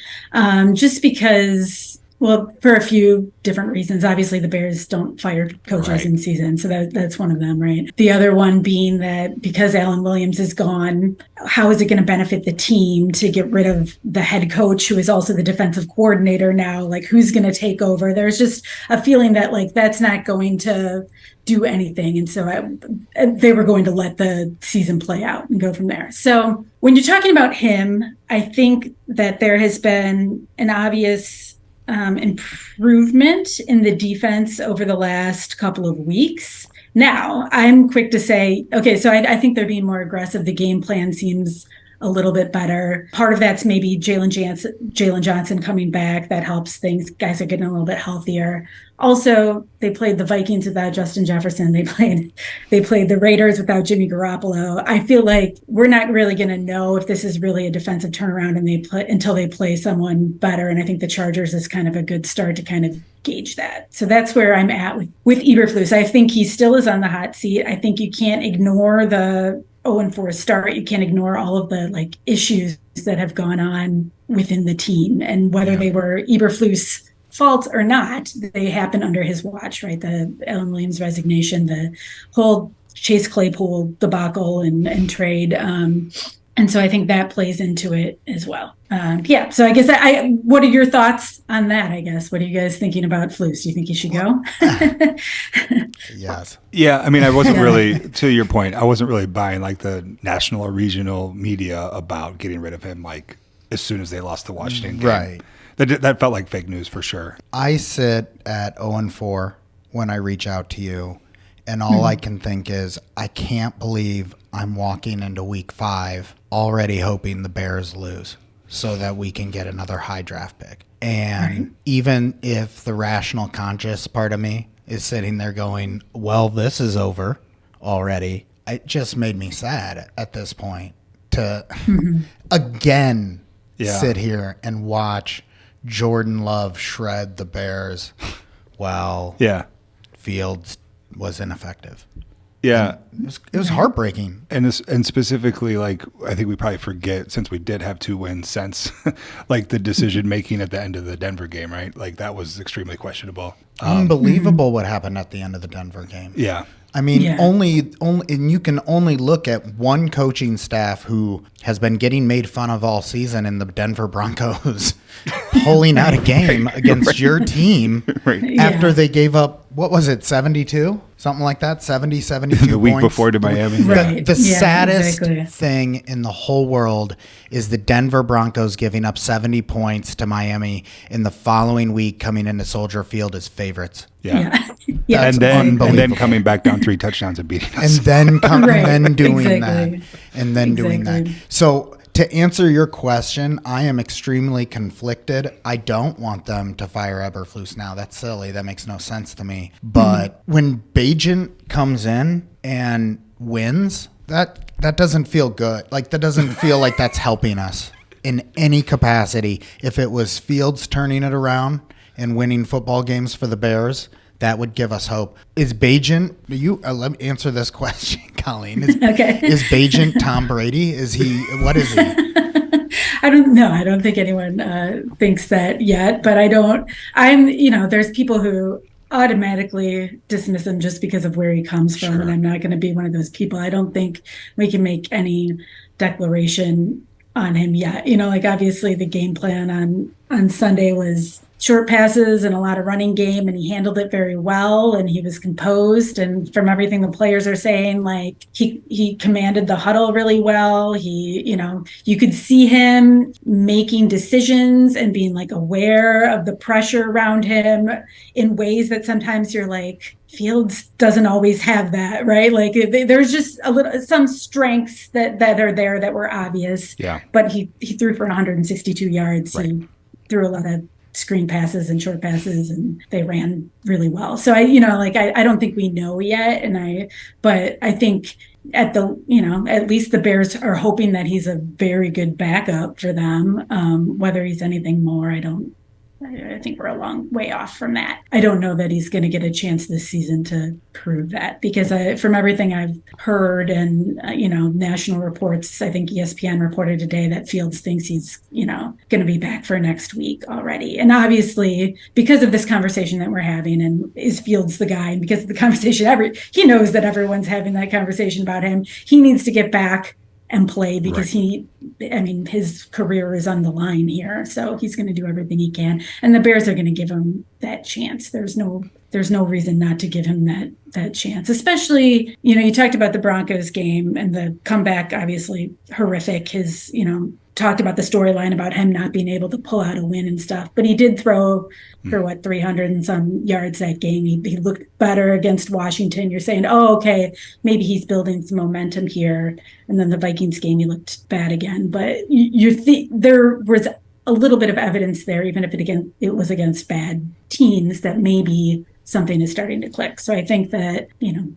F: just because. Well, for a few different reasons. Obviously, the Bears don't fire coaches in season, so that's one of them, right? The other one being that because Alan Williams is gone, how is it going to benefit the team to get rid of the head coach, who is also the defensive coordinator now? Like, who's going to take over? There's just a feeling that, like, that's not going to do anything. And so they were going to let the season play out and go from there. So when you're talking about him, I think that there has been an obvious improvement in the defense over the last couple of weeks. Now, I'm quick to say, okay, so I think they're being more aggressive. The game plan seems a little bit better. Part of that's maybe Jalen Johnson coming back. That helps things. Guys are getting a little bit healthier. Also, they played the Vikings without Justin Jefferson. They played the Raiders without Jimmy Garoppolo. I feel like we're not really going to know if this is really a defensive turnaround until they play someone better. And I think the Chargers is kind of a good start to kind of gauge that. So that's where I'm at with Eberflus. I think he still is on the hot seat. I think you can't ignore the 0-4 start. You can't ignore all of the issues that have gone on within the team, and whether they were Eberflus' fault or not, they happened under his watch, right? The Alan Williams resignation, the whole Chase Claypool debacle and trade. And so I think that plays into it as well. So I guess what are your thoughts on that, I guess? What are you guys thinking about Flus? Do you think he should go?
E: Yes.
G: Yeah, I mean, I wasn't really, to your point, I wasn't really buying the national or regional media about getting rid of him as soon as they lost the Washington game.
E: Right.
G: That felt like fake news for sure.
E: I sit at 0-4 when I reach out to you, and all I can think is, I can't believe I'm walking into week 5 already hoping the Bears lose so that we can get another high draft pick. And even if the rational conscious part of me is sitting there going, well, this is over already, it just made me sad at this point to again sit here and watch Jordan Love shred the Bears while Fields was ineffective.
G: Yeah.
E: It was heartbreaking.
G: And specifically, I think we probably forget, since we did have 2 wins since, the decision making at the end of the Denver game, right? That was extremely questionable.
E: Unbelievable what happened at the end of the Denver game.
G: Yeah.
E: I mean, only, and you can only look at one coaching staff who has been getting made fun of all season in the Denver Broncos pulling out a game against your team after they gave up, what was it, 72? Something like that, 70, 72
G: the week
E: points.
G: before to Miami.
E: The saddest thing in the whole world is the Denver Broncos giving up 70 points to Miami in the following week, coming into Soldier Field as favorites.
G: And then coming back down 3 touchdowns and beating us.
E: And then doing that. So to answer your question, I am extremely conflicted. I don't want them to fire Eberflus now. That's silly. That makes no sense to me. But when Bagent comes in and wins, that doesn't feel good. That doesn't feel like that's helping us in any capacity. If it was Fields turning it around and winning football games for the Bears, that would give us hope. Is Bagent, let me answer this question, Colleen. Is Bagent Tom Brady? What is he?
F: I don't know. I don't think anyone thinks that yet, but there's people who automatically dismiss him just because of where he comes from. And I'm not going to be one of those people. I don't think we can make any declaration on him yet. Obviously the game plan on Sunday was short passes and a lot of running game, and he handled it very well, and he was composed, and from everything the players are saying, he commanded the huddle really well. You could see him making decisions and being aware of the pressure around him in ways that sometimes you're Fields doesn't always have that, right? There's just some strengths that are there that were obvious.
G: Yeah.
F: But he threw for 162 yards.
E: Right.
F: He threw a lot of screen passes and short passes, and they ran really well. So I don't think we know yet. But I think at least the Bears are hoping that he's a very good backup for them. Whether he's anything more, I think we're a long way off from that. I don't know that he's going to get a chance this season to prove that, because from everything I've heard and, national reports, I think ESPN reported today that Fields thinks he's, going to be back for next week already. And obviously, because of this conversation that we're having, and is Fields the guy, and because of the conversation, he knows that everyone's having that conversation about him. He needs to get back and play, because his career is on the line here. So he's going to do everything he can. And the Bears are going to give him that chance. There's no reason not to give him that chance, especially, you talked about the Broncos game and the comeback, obviously horrific. His, talked about the storyline about him not being able to pull out a win and stuff, but he did throw for 300 and some yards that game. He looked better against Washington. You're saying, oh, okay, maybe he's building some momentum here. And then the Vikings game, he looked bad again. But there was a little bit of evidence there, even if it was against bad teams, that maybe something is starting to click. So I think that,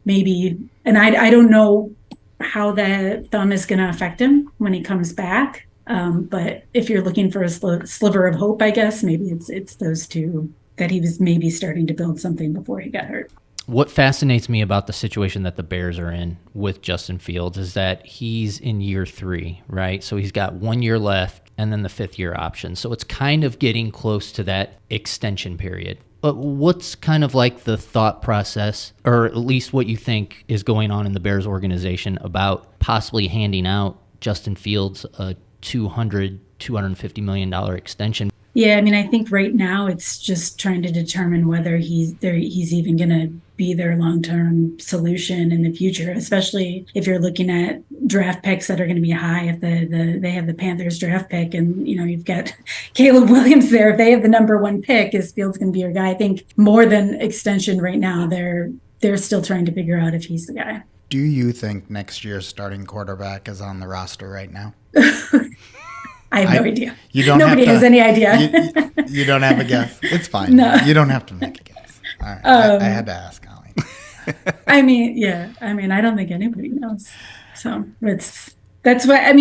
F: maybe, and I don't know how the thumb is going to affect him when he comes back. But if you're looking for a sliver of hope, I guess maybe it's those two, that he was maybe starting to build something before he got hurt.
H: What fascinates me about the situation that the Bears are in with Justin Fields is that he's in year 3, right? So he's got 1 year left and then the 5th year option. So it's kind of getting close to that extension period. But what's kind of like the thought process, or at least what you think is going on in the Bears organization about possibly handing out Justin Fields a $250 million extension?
F: Yeah, I think right now it's just trying to determine whether he's even going to be their long-term solution in the future, especially if you're looking at draft picks that are going to be high. If they have the Panthers draft pick, and you've got Caleb Williams there, if they have the number 1 pick, is Fields going to be your guy? I think more than extension right now, they're still trying to figure out if he's the guy.
E: Do you think next year's starting quarterback is on the roster right now?
F: I have no idea.
E: Nobody
F: has any idea.
E: You don't have a guess. It's fine.
F: No.
E: You don't have to make a guess. All right. I had to ask, Colleen.
F: I don't think anybody knows. So that's what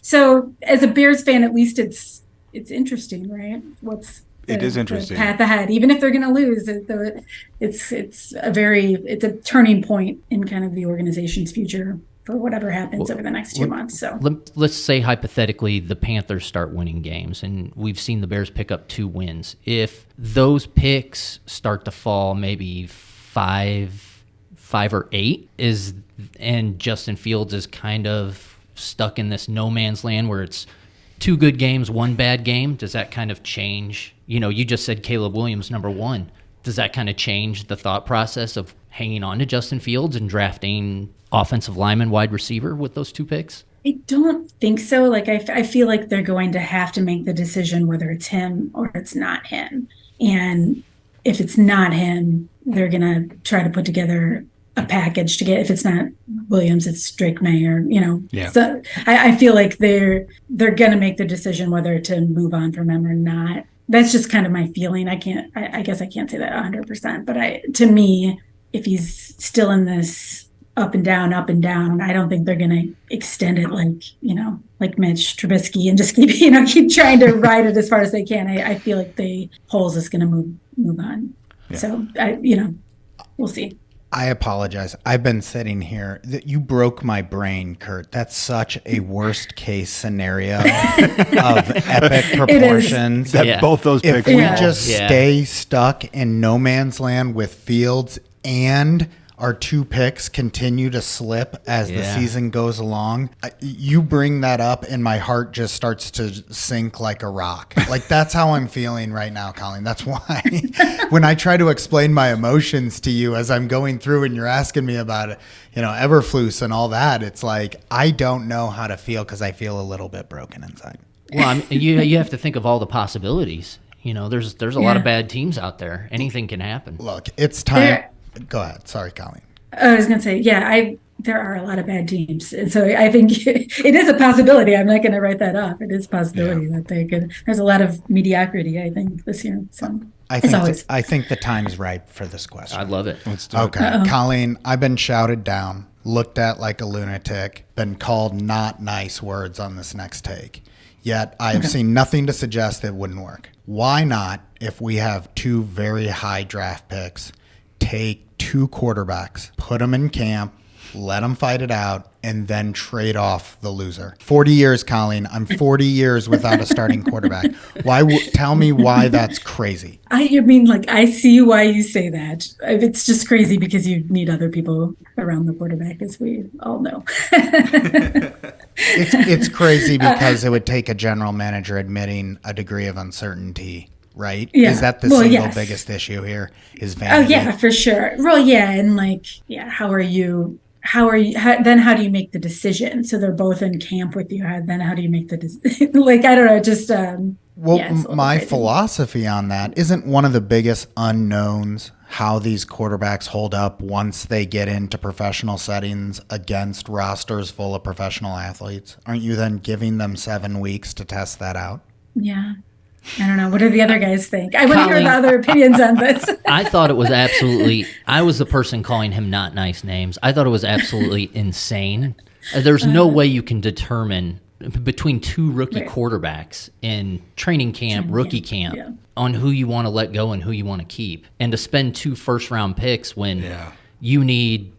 F: So as a Bears fan, at least it's interesting, right? It
G: is interesting.
F: The path ahead, even if they're going to lose, it's a turning point in kind of the organization's future for whatever happens over the next 2 months. So
H: let's say hypothetically the Panthers start winning games, and we've seen the Bears pick up 2 wins. If those picks start to fall, maybe 5 or 8, and Justin Fields is kind of stuck in this no man's land where it's 2 good games, 1 bad game, does that kind of change? You just said Caleb Williams number 1. Does that kind of change the thought process of hanging on to Justin Fields and drafting offensive lineman, wide receiver with those 2 picks?
F: I don't think so. I feel like they're going to have to make the decision whether it's him or it's not him. And if it's not him, they're going to try to put together a package to get, if it's not Williams, it's Drake May, or,
G: Yeah.
F: So I feel like they're going to make the decision whether to move on from him or not. That's just kind of my feeling. I guess I can't say that 100%, but to me, if he's still in this up and down, I don't think they're going to extend it like Mitch Trubisky and just keep trying to ride it as far as they can. I feel like Poles is going to move on. Yeah. So we'll see.
E: I apologize. I've been sitting here. You broke my brain, Kurt. That's such a worst case scenario of epic proportions.
G: That both those picks.
E: If we just stay stuck in no man's land with Fields and our 2 picks continue to slip as the season goes along, you bring that up and my heart just starts to sink like a rock. That's how I'm feeling right now, Colleen. That's why when I try to explain my emotions to you as I'm going through and you're asking me about it, Eberflus and all that, it's like I don't know how to feel because I feel a little bit broken inside.
H: Well, you have to think of all the possibilities. There's a lot of bad teams out there. Anything can happen.
E: Look, it's time. Go ahead. Sorry, Colleen.
F: I was going to say, there are a lot of bad teams. And so I think it is a possibility. I'm not going to write that off. It is a possibility that there's a lot of mediocrity, I think, this year. So
E: I think the time's ripe for this question.
H: I love it.
G: Let's do it.
E: Okay. Colleen, I've been shouted down, looked at like a lunatic, been called not nice words on this next take. Yet I have seen nothing to suggest it wouldn't work. Why not, if we have 2 very high draft picks, take 2 quarterbacks, put them in camp, let them fight it out, and then trade off the loser? 40 years, Colleen. I'm 40 years without a starting quarterback. Tell me why that's crazy.
F: I mean, like, I see why you say that. It's just crazy because you need other people around the quarterback, as we all know.
E: It's crazy because it would take a general manager admitting a degree of uncertainty, right?
F: Yeah.
E: Is that the single biggest issue here? Is vanity?
F: Oh, yeah, for sure. Well, yeah. And like, yeah, how do you make the decision? So they're both in camp with you. Then how do you make the decision? Like, I don't know, just,
E: my philosophy on that isn't one of the biggest unknowns how these quarterbacks hold up once they get into professional settings against rosters full of professional athletes. Aren't you then giving them 7 weeks to test that out?
F: Yeah. I don't know. What do the other guys think? I want to hear the other opinions on this.
H: I thought it was absolutely, I was the person calling him not nice names. I thought it was absolutely insane. There's no way you can determine between 2 rookie quarterbacks in training camp, rookie camp, on who you want to let go and who you want to keep. And to spend 2 first-round picks when you need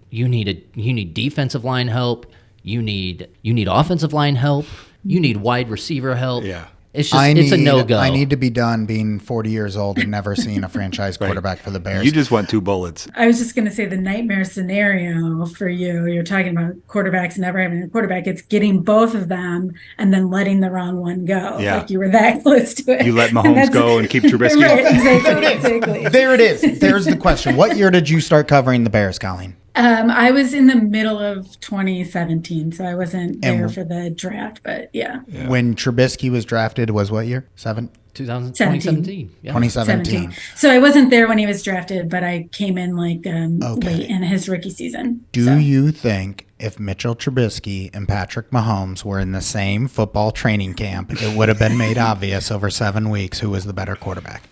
H: defensive line help, you need offensive line help, you need wide receiver help.
G: Yeah.
H: It's just it's a no-go.
E: I need to be done being 40 years old and never seeing a franchise quarterback for the Bears.
G: You just want 2 bullets.
F: I was just going to say the nightmare scenario for you. You're talking about quarterbacks never having a quarterback. It's getting both of them and then letting the wrong one go.
G: Yeah.
F: Like you were that close to it.
G: You let Mahomes go and keep Trubisky.
F: Right, exactly.
E: There it is. There's the question. What year did you start covering the Bears, Colleen?
F: I was in the middle of 2017, so I wasn't there for the draft, but yeah.
E: When Trubisky was drafted was what year?
H: 2017. Yeah.
E: 2017.
F: So I wasn't there when he was drafted, but I came in like late in his rookie season.
E: Do you think if Mitchell Trubisky and Patrick Mahomes were in the same football training camp, it would have been made obvious over 7 weeks who was the better quarterback?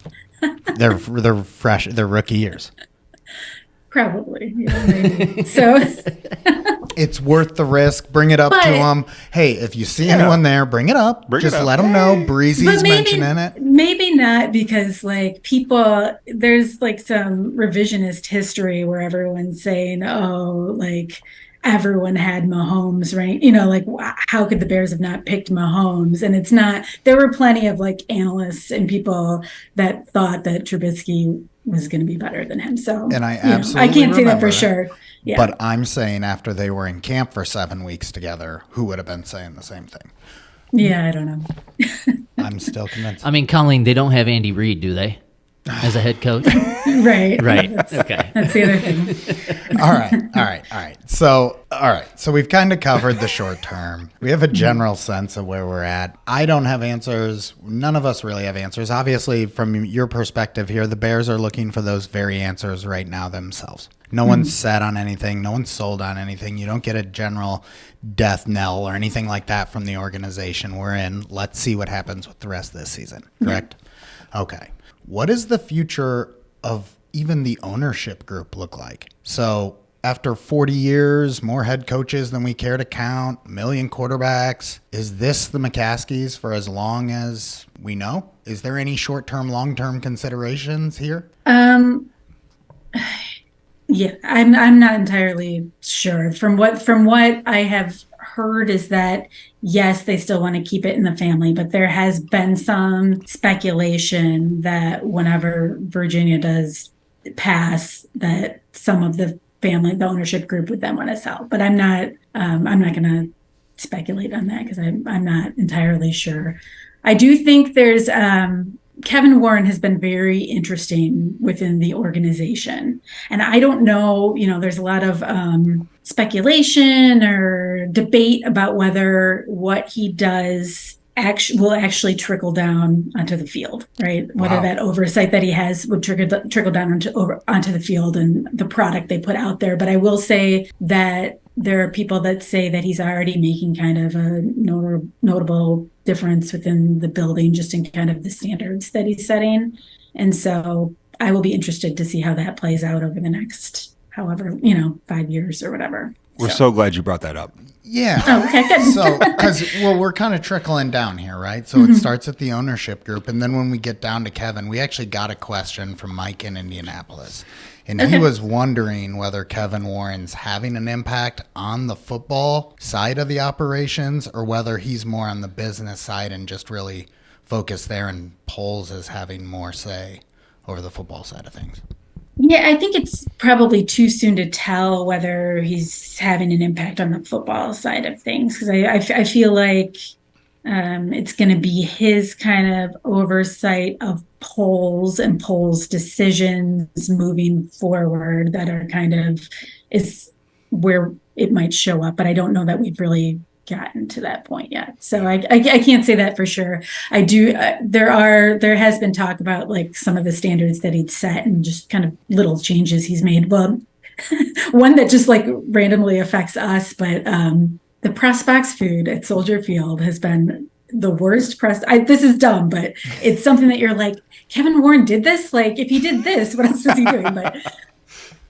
E: They're rookie years.
F: Probably, maybe. So
E: it's worth the risk. Bring it up to them. Hey, if you see anyone there, bring it up. Just let them know. Breezy's mentioning it.
F: Maybe not, because like there's like some revisionist history where everyone's saying, oh, like everyone had Mahomes, right? Like how could the Bears have not picked Mahomes? And it's not. There were plenty of like analysts and people that thought that Trubisky was going to be better than him. So,
E: and I absolutely
F: I can't say that for sure. Yeah.
E: But I'm saying after they were in camp for 7 weeks together, who would have been saying the same thing?
F: Yeah, I don't know.
E: I'm still convinced.
H: I mean, Colleen, they don't have Andy Reid, do they? As a head coach?
F: Right.
H: Okay.
F: That's the other thing.
E: All right. So we've kind of covered the short term. We have a general sense of where we're at. I don't have answers. None of us really have answers. Obviously, from your perspective here, the Bears are looking for those very answers right now themselves. No one's set on anything. No one's sold on anything. You don't get a general death knell or anything like that from the organization we're in. Let's see what happens with the rest of this season. Correct? Okay. What does the future of even the ownership group look like? So after 40 years, more head coaches than we care to count, 1 million quarterbacks, is this the McCaskies for as long as we know? Is there any short-term, long-term considerations here?
F: Yeah, I'm not entirely sure. From what I have heard is that, yes, they still want to keep it in the family, but there has been some speculation that whenever Virginia does pass, that some of the family, the ownership group, would then want to sell. But I'm not going to speculate on that because I'm not entirely sure. I do think there's Kevin Warren has been very interesting within the organization. And I don't know, there's a lot of speculation or debate about whether what he does will actually trickle down onto the field, right? Whether that oversight that he has would trickle down onto the field and the product they put out there. But I will say that there are people that say that he's already making kind of a notable difference within the building, just in kind of the standards that he's setting. And so I will be interested to see how that plays out over the next, however, 5 years or whatever.
G: We're so glad you brought that up.
E: Yeah.
F: Oh, okay, good.
E: So, because, we're kind of trickling down here, right? So it starts at the ownership group. And then when we get down to Kevin, we actually got a question from Mike in Indianapolis. And he was wondering whether Kevin Warren's having an impact on the football side of the operations or whether he's more on the business side and just really focused there, and Poles is having more say over the football side of things.
F: Yeah, I think it's probably too soon to tell whether he's having an impact on the football side of things, because I feel like it's going to be his kind of oversight of Poles and Poles' decisions moving forward that are kind of is where it might show up. But I don't know that we've really gotten to that point yet. So I can't say that for sure. I do. There has been talk about like some of the standards that he'd set and just kind of little changes he's made. Well, one that just like randomly affects us, but the press box food at Soldier Field has been the worst press. This is dumb, but it's something that you're like, Kevin Warren did this? Like, if he did this, what else is he doing? But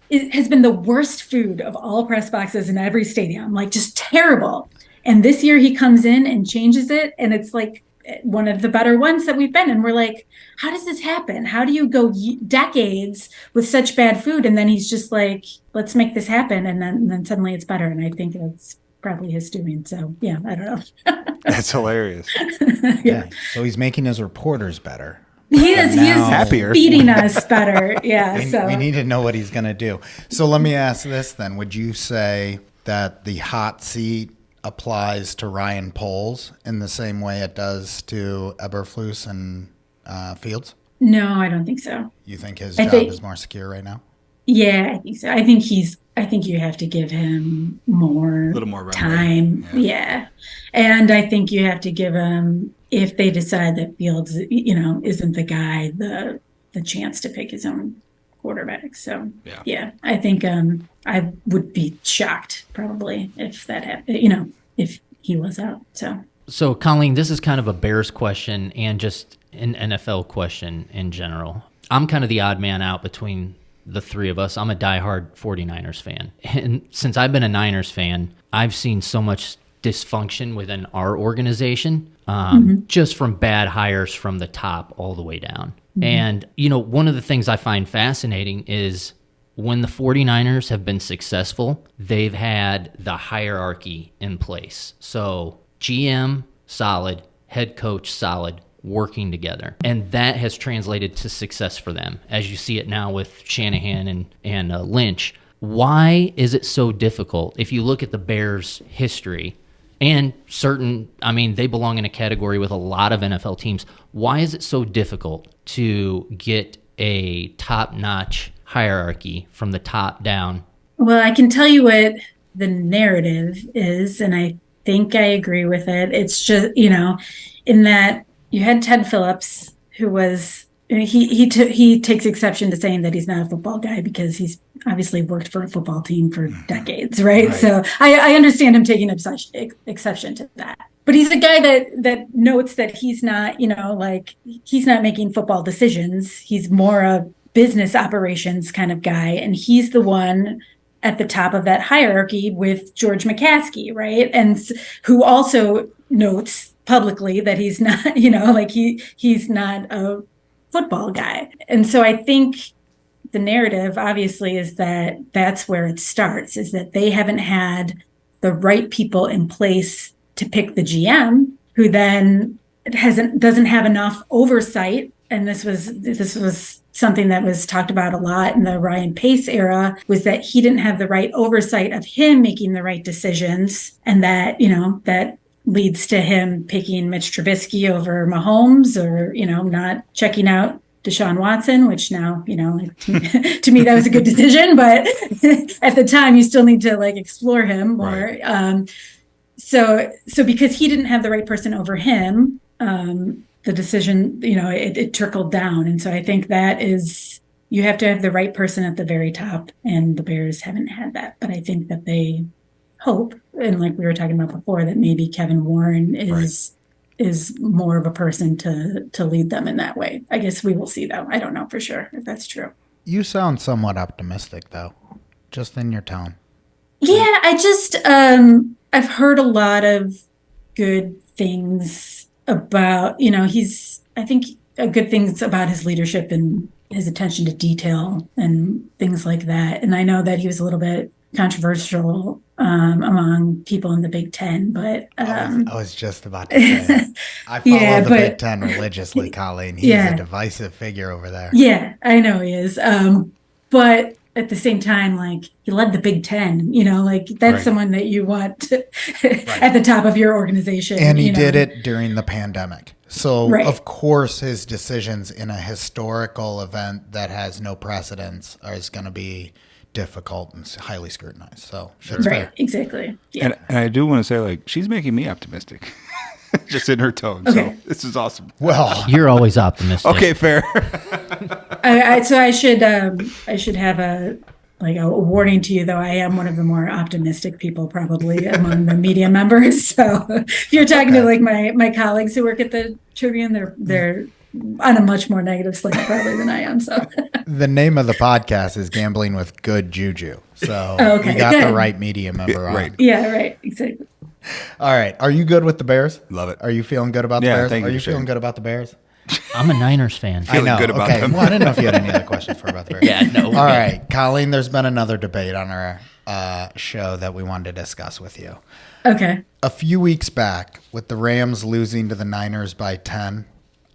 F: it has been the worst food of all press boxes in every stadium, like just terrible. And this year he comes in and changes it, and it's like one of the better ones that we've been. And we're like, how does this happen? How do you go decades with such bad food? And then he's just like, let's make this happen. And then suddenly it's better. And I think it's probably his doing. So yeah, I don't know.
G: That's hilarious.
E: Yeah. So he's making his reporters better.
F: He is
G: happier,
F: feeding us better. Yeah.
E: We need to know what he's going to do. So let me ask this then. Would you say that the hot seat applies to Ryan Poles in the same way it does to Eberflus and Fields?
F: No, I don't think so.
E: You think his job is more secure right now?
F: Yeah, I think so. I think you have to give him a little more time. Yeah. And I think you have to give him, if they decide that Fields, isn't the guy, the chance to pick his own quarterback. So yeah, I think I would be shocked probably if that happened, if he was out. So
H: Colleen, this is kind of a Bears question and just an NFL question in general. I'm kind of the odd man out between the three of us. I'm a diehard 49ers fan. And since I've been a Niners fan, I've seen so much dysfunction within our organization, just from bad hires from the top all the way down. And, one of the things I find fascinating is when the 49ers have been successful, they've had the hierarchy in place. So GM, solid, head coach, solid, working together. And that has translated to success for them, as you see it now with Shanahan and Lynch. Why is it so difficult? If you look at the Bears' history, and they belong in a category with a lot of NFL teams. Why is it so difficult to get a top-notch hierarchy from the top down?
F: Well, I can tell you what the narrative is, and I think I agree with it. It's just, in that you had Ted Phillips, who was, he takes exception to saying that he's not a football guy because he's obviously worked for a football team for decades, right? So I understand him taking exception to that. But he's a guy that notes that he's not, he's not making football decisions. He's more a business operations kind of guy. And he's the one at the top of that hierarchy with George McCaskey, right? And who also notes publicly that he's not, he's not a football guy. And so I think the narrative obviously is that that's where it starts, is that they haven't had the right people in place to pick the GM, who then doesn't have enough oversight. And this was something that was talked about a lot in the Ryan Pace era, was that he didn't have the right oversight of him making the right decisions. And that, that leads to him picking Mitch Trubisky over Mahomes, or, not checking out Deshaun Watson, which now, to me, that was a good decision. But at the time, you still need to explore him more. Right. So because he didn't have the right person over him, the decision, it trickled down. And so I think that is, you have to have the right person at the very top, and the Bears haven't had that. But I think that they hope, and like we were talking about before, that maybe Kevin Warren is more of a person to lead them in that way. I guess we will see, though. I don't know for sure if that's true.
E: You sound somewhat optimistic, though, just in your tone.
F: Yeah, I just I've heard a lot of good things about, I think good things about his leadership and his attention to detail and things like that. And I know that he was a little bit controversial among people in the Big Ten, but
E: I was just about to say, I follow the Big Ten religiously, Colleen. He's a divisive figure over there.
F: Yeah, I know he is. But at the same time, like, he led the Big Ten, like, that's someone that you want at the top of your organization.
E: And he did it during the pandemic. So, of course, his decisions in a historical event that has no precedence is going to be difficult and highly scrutinized. So, that's fair.
F: Exactly. Yeah.
G: And I do want to say, like, she's making me optimistic. Just in her tone.
F: Okay.
G: So this is awesome.
E: Well,
H: you're always optimistic.
G: Okay, fair.
F: So I should have a warning to you, though. I am one of the more optimistic people probably among the media members. So if you're talking to like my colleagues who work at the Tribune, they're on a much more negative slate probably than I am. So
E: the name of the podcast is Gambling with Good JuJu. So you got the right media member on.
G: Right.
F: Yeah, right. Exactly.
E: All right. Are you good with the Bears?
G: Love it.
E: Are you feeling good about the Bears?
G: Thank you,
E: Are you
G: Shane.
E: feeling good about the Bears?
H: I'm a Niners fan.
E: I know.
G: Good about them.
E: Well, I didn't know if you had any other questions for about the Bears.
H: Yeah, no.
E: All right. Colleen, there's been another debate on our show that we wanted to discuss with you.
F: Okay.
E: A few weeks back, with the Rams losing to the Niners by 10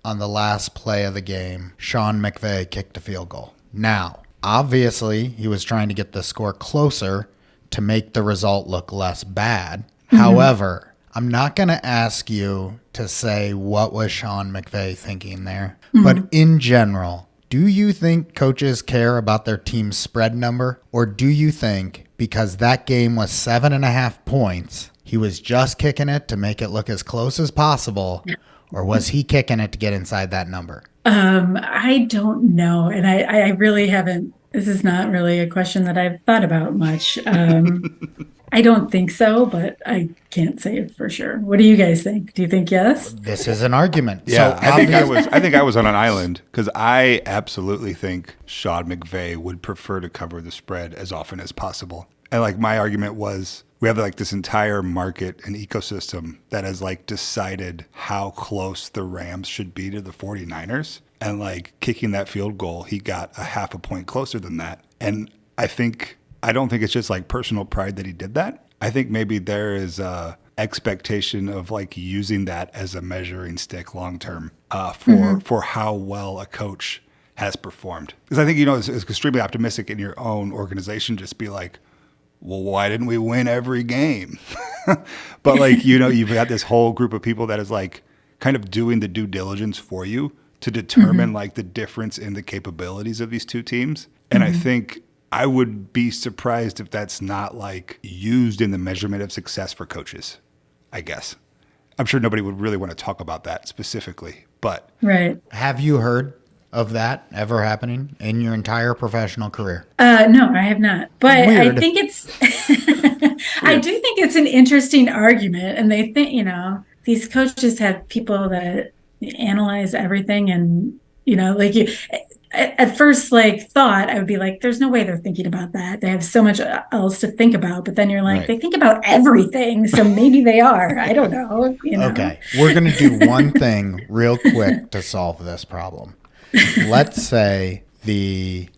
E: on the last play of the game, Sean McVay kicked a field goal. Now, obviously, he was trying to get the score closer to make the result look less bad. Mm-hmm. However, I'm not going to ask you to say what was Sean McVay thinking there. Mm-hmm. But in general, do you think coaches care about their team's spread number? Or do you think because that game was 7.5 points, he was just kicking it to make it look as close as possible? Or was he kicking it to get inside that number?
F: I don't know. And I really haven't. This is not really a question that I've thought about much. I don't think so, but I can't say it for sure. What do you guys think? Do you think yes?
E: This is an argument.
G: Yeah,
E: So
G: I think I was on an island because I absolutely think Sean McVay would prefer to cover the spread as often as possible. And like my argument was, we have like this entire market and ecosystem that has like decided how close the Rams should be to the 49ers. And like kicking that field goal, he got a half a point closer than that. And I don't think it's just like personal pride that he did that. I think maybe there is a expectation of like using that as a measuring stick long term for how well a coach has performed. Because I think, it's extremely optimistic in your own organization. Just be like, well, why didn't we win every game? But like, you've got this whole group of people that is like kind of doing the due diligence for you to determine like the difference in the capabilities of these two teams. And I think I would be surprised if that's not like used in the measurement of success for coaches, I guess. I'm sure nobody would really want to talk about that specifically, but.
F: Right.
E: have you heard of that ever happening in your entire professional career?
F: No, I have not. But
E: Weird.
F: I think it's, I do think it's an interesting argument. And they think, these coaches have people that analyze everything. And, like at first, like thought, I would be like, there's no way they're thinking about that. They have so much else to think about. But then you're like, They think about everything. So maybe they are. I don't know.
E: Okay. We're going to do one thing real quick to solve this problem. Let's say the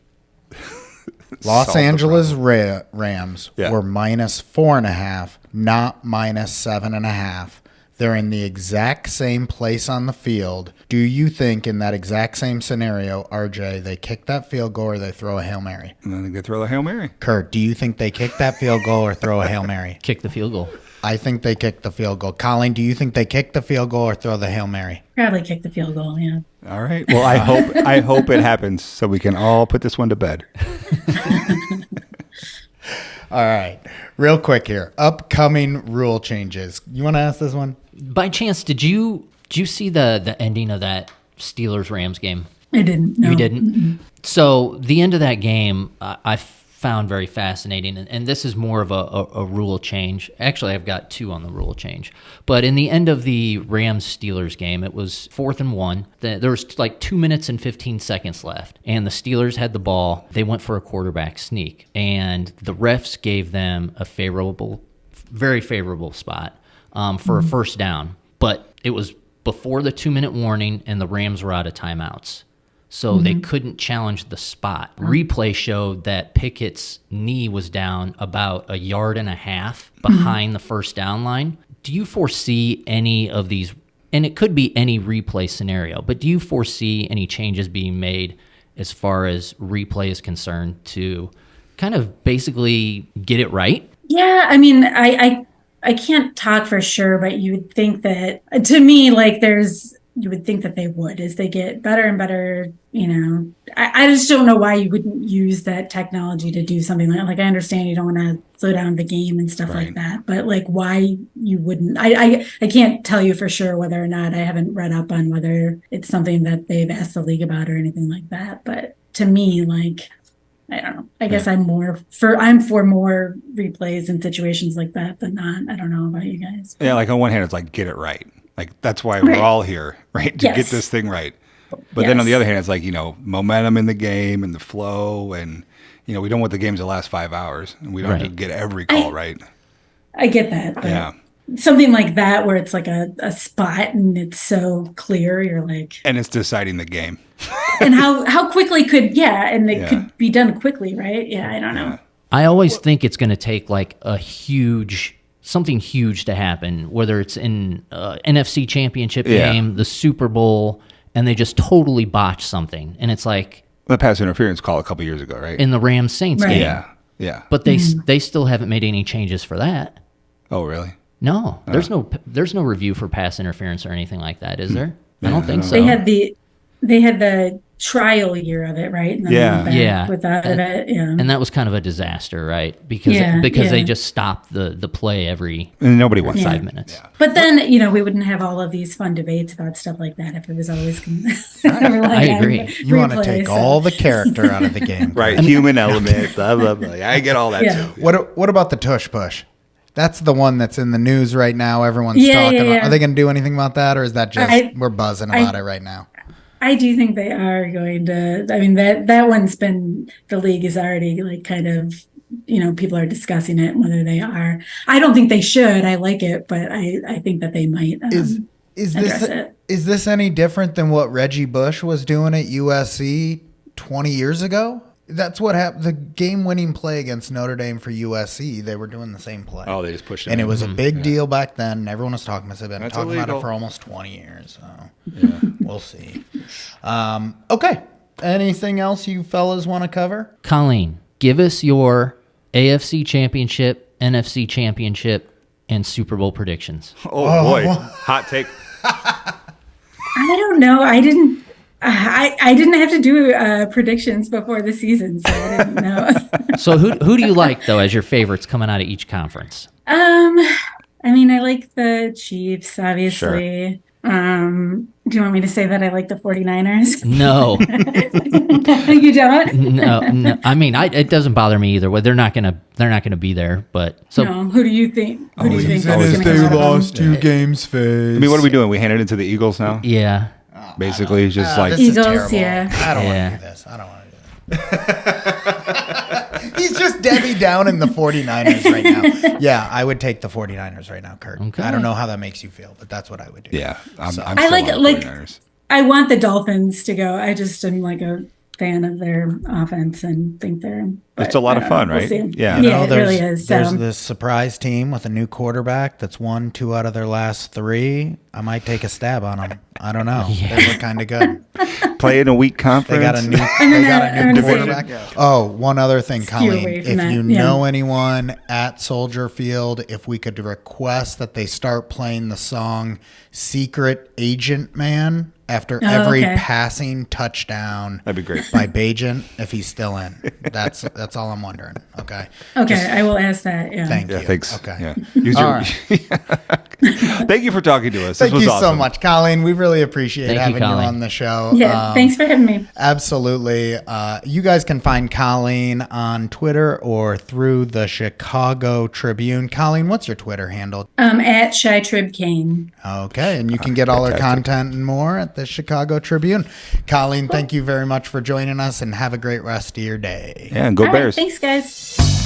E: Los Angeles Rams were -4.5, not -7.5. They're in the exact same place on the field. Do you think in that exact same scenario, RJ, they kick that field goal or they throw a Hail Mary?
G: And then they throw a Hail Mary.
E: Kurt, do you think they kick that field goal or throw a Hail Mary?
H: Kick the field goal.
E: I think they kick the field goal. Colleen, do you think they kick the field goal or throw the Hail Mary?
F: Probably kick the field goal, yeah.
G: All right. Well, I hope it happens so we can all put this one to bed.
E: All right. Real quick here. Upcoming rule changes. You want to ask this one?
H: By chance, did you see the ending of that Steelers-Rams game?
F: I didn't. No.
H: You didn't? Mm-mm. So the end of that game, I found very fascinating, and this is more of a rule change. Actually, I've got two on the rule change. But in the end of the Rams-Steelers game, it was 4th and 1. There was like 2 minutes and 15 seconds left, and the Steelers had the ball. They went for a quarterback sneak, and the refs gave them a very favorable spot for a first down. But it was before the 2-minute warning, and the Rams were out of timeouts. So they couldn't challenge the spot. Replay showed that Pickett's knee was down about 1.5 yards behind the first down line. Do you foresee any of these, and it could be any replay scenario, but do you foresee any changes being made as far as replay is concerned to kind of basically get it right?
F: Yeah, I mean, I can't talk for sure, but you would think that, to me, like you would think that they would, as they get better and better, I just don't know why you wouldn't use that technology to do something like I understand you don't want to slow down the game and stuff like that, but like why you wouldn't, I can't tell you for sure whether or not. I haven't read up on whether it's something that they've asked the league about or anything like that, but to me, like, I don't know. I guess I'm for more replays in situations like that than not. I don't know about you guys.
G: Yeah, like on one hand, it's like, get it right. Like, that's why we're all here, right? To get this thing right. But then on the other hand, it's like, momentum in the game and the flow. And, we don't want the games to last 5 hours. And we don't have to get every call right.
F: I get that. But something like that where it's like a spot and it's so clear, you're like.
G: And it's deciding the game.
F: And how quickly could could be done quickly, right? Yeah, I don't know.
H: I always think it's going to take like something huge to happen, whether it's in NFC Championship game, the Super Bowl, and they just totally botch something. And it's like
G: the pass interference call a couple years ago, right?
H: In the Rams-Saints game.
G: Yeah.
H: But they still haven't made any changes for that.
G: Oh, really?
H: No. There's no review for pass interference or anything like that, is there? I don't think so.
F: They had the trial year of it, right? And then without it,
H: and that was kind of a disaster, right? Because they just stopped the play every
G: and nobody won
H: 5 minutes.
F: Yeah. But then we wouldn't have all of these fun debates about stuff like that if it was always.
H: I agree.
E: You want to take all the character out of the game,
G: right? Human element, blah blah blah. I get all that too.
E: What about the tush push? That's the one that's in the news right now. Everyone's talking about. Are they going to do anything about that, or is that just we're buzzing about it right now?
F: I do think they are going to. I mean, that one's been, the league is already like kind of, people are discussing it, whether they are. I don't think they should. I like it, but I think that they might address it.
E: Is this any different than what Reggie Bush was doing at USC 20 years ago? That's what happened. The game-winning play against Notre Dame for USC, they were doing the same play.
G: Oh, they just pushed it.
E: And it was a big deal back then. And everyone was talking about it. They've been talking about it for almost 20 years. So we'll see. Okay. Anything else you fellas want to cover?
H: Colleen, give us your AFC Championship, NFC Championship, and Super Bowl predictions.
G: Oh boy. Hot take.
F: I don't know. I didn't have to do predictions before the season, so I didn't know.
H: So who do you like, though, as your favorites coming out of each conference?
F: I mean, I like the Chiefs, obviously.
G: Sure.
F: Do you want me to say that I like the 49ers?
H: No.
F: You don't?
H: No. I mean, it doesn't bother me either. Well, they're not gonna be there. But so,
F: no. Who do you think? Who do you think?
E: They lost 2 games face.
G: I mean, what are we doing? We handed it to the Eagles now?
H: Yeah.
G: Basically, it's just like
F: Eagles. Yeah.
E: I don't want to do this. I don't want to do this. He's just Debbie down in the 49ers right now. Yeah, I would take the 49ers right now, Kurt.
H: Okay.
E: I don't know how that makes you feel, but that's what I would do.
G: Yeah, I'm
F: I like 49ers. I want the Dolphins to go. I just am like a fan of their offense and think they're.
G: It's a lot of fun, right?
F: We'll
G: yeah,
F: it really is.
E: There's this surprise team with a new quarterback that's won 2 out of their last 3. I might take a stab on them. I don't know. Yeah. They look kind of good.
G: Play in a weak conference.
E: They got a new quarterback. Oh, one other thing, Colleen. If you know anyone at Soldier Field, if we could request that they start playing the song "Secret Agent Man" after every passing touchdown.
G: That'd be great.
E: By Bajent, if he's still in. That's all I'm wondering. Okay.
F: Okay, I will ask that. Yeah.
E: Thank you.
G: Thanks.
E: Okay.
G: Yeah. Use your, Thank you for talking to us.
E: Thank
G: this was
E: you
G: awesome.
E: so much, Colleen. We really appreciate
H: Thank you,
E: having you
H: Colleen.
E: on the show.
F: Yeah, thanks for having me.
E: Absolutely. You guys can find Colleen on Twitter or through the Chicago Tribune. Colleen, what's your Twitter handle?
F: At Shy Trib Kane.
E: Okay, and you can get all our
G: Fantastic.
E: content and more at the Chicago Tribune. Colleen, thank you very much for joining us, and have a great rest of your day.
G: Yeah, and go
F: All right,
G: Bears.
F: thanks, guys.